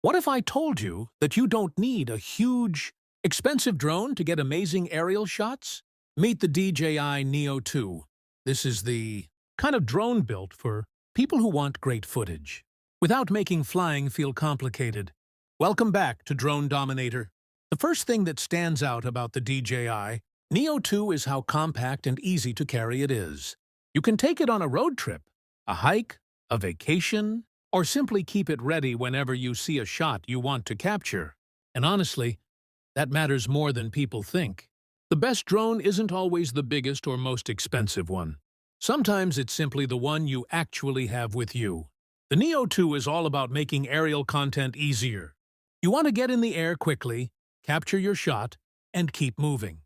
What if I told you that you don't need a huge, expensive drone to get amazing aerial shots? Meet the DJI Neo 2. This is the kind of drone built for people who want great footage, without making flying feel complicated. Welcome back to Drone Dominator. The first thing that stands out about the DJI Neo 2 is how compact and easy to carry it is. You can take it on a road trip, a hike, a vacation, or simply keep it ready whenever you see a shot you want to capture. And honestly, that matters more than people think. The best drone isn't always the biggest or most expensive one. Sometimes it's simply the one you actually have with you. The Neo 2 is all about making aerial content easier. You want to get in the air quickly, capture your shot, and keep moving.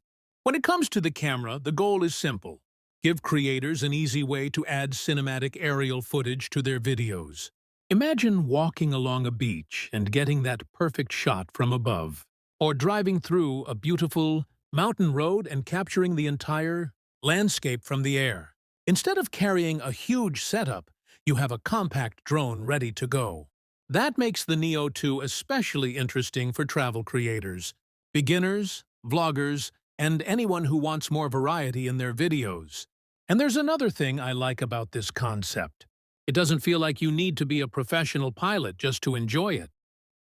When it comes to the camera, the goal is simple. Give creators an easy way to add cinematic aerial footage to their videos. Imagine walking along a beach and getting that perfect shot from above, or driving through a beautiful mountain road and capturing the entire landscape from the air. Instead of carrying a huge setup, you have a compact drone ready to go. That makes the Neo 2 especially interesting for travel creators, beginners, vloggers, and anyone who wants more variety in their videos. And there's another thing I like about this concept. It doesn't feel like you need to be a professional pilot just to enjoy it.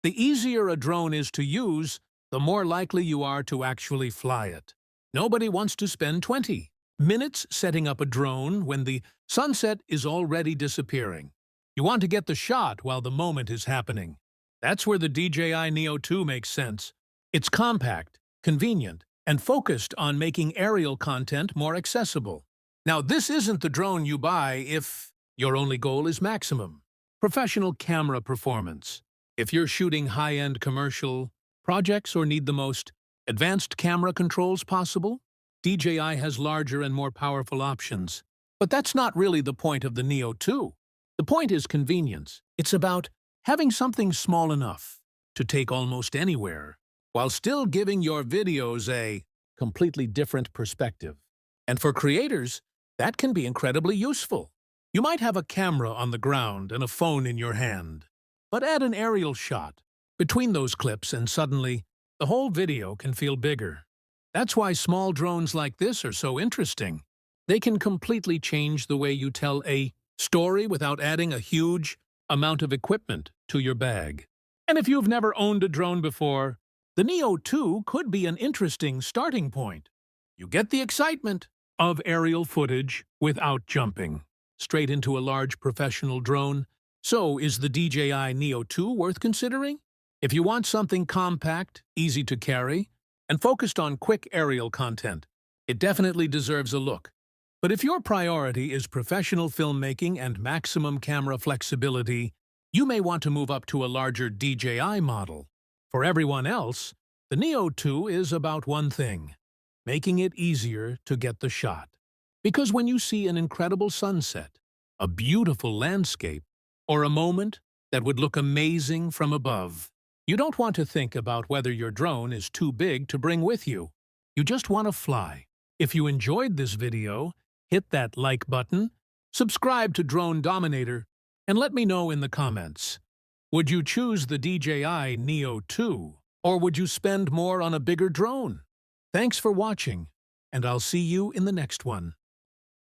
The easier a drone is to use, the more likely you are to actually fly it. Nobody wants to spend 20 minutes setting up a drone when the sunset is already disappearing. You want to get the shot while the moment is happening. That's where the DJI Neo 2 makes sense. It's compact, convenient, and focused on making aerial content more accessible. Now, this isn't the drone you buy if your only goal is maximum professional camera performance. If you're shooting high-end commercial projects or need the most advanced camera controls possible, DJI has larger and more powerful options. But that's not really the point of the Neo 2. The point is convenience. It's about having something small enough to take almost anywhere, while still giving your videos a completely different perspective. And for creators, that can be incredibly useful. You might have a camera on the ground and a phone in your hand, but add an aerial shot between those clips and suddenly the whole video can feel bigger. That's why small drones like this are so interesting. They can completely change the way you tell a story without adding a huge amount of equipment to your bag. And if you've never owned a drone before, the Neo 2 could be an interesting starting point. You get the excitement of aerial footage without jumping straight into a large professional drone. So, is the DJI Neo 2 worth considering? If you want something compact, easy to carry, and focused on quick aerial content, it definitely deserves a look. But if your priority is professional filmmaking and maximum camera flexibility, you may want to move up to a larger DJI model. For everyone else, the Neo 2 is about one thing: making it easier to get the shot. Because when you see an incredible sunset, a beautiful landscape, or a moment that would look amazing from above, you don't want to think about whether your drone is too big to bring with you. You just want to fly. If you enjoyed this video, hit that like button, subscribe to Drone Dominator, and let me know in the comments. Would you choose the DJI Neo 2, or would you spend more on a bigger drone? Thanks for watching, and I'll see you in the next one.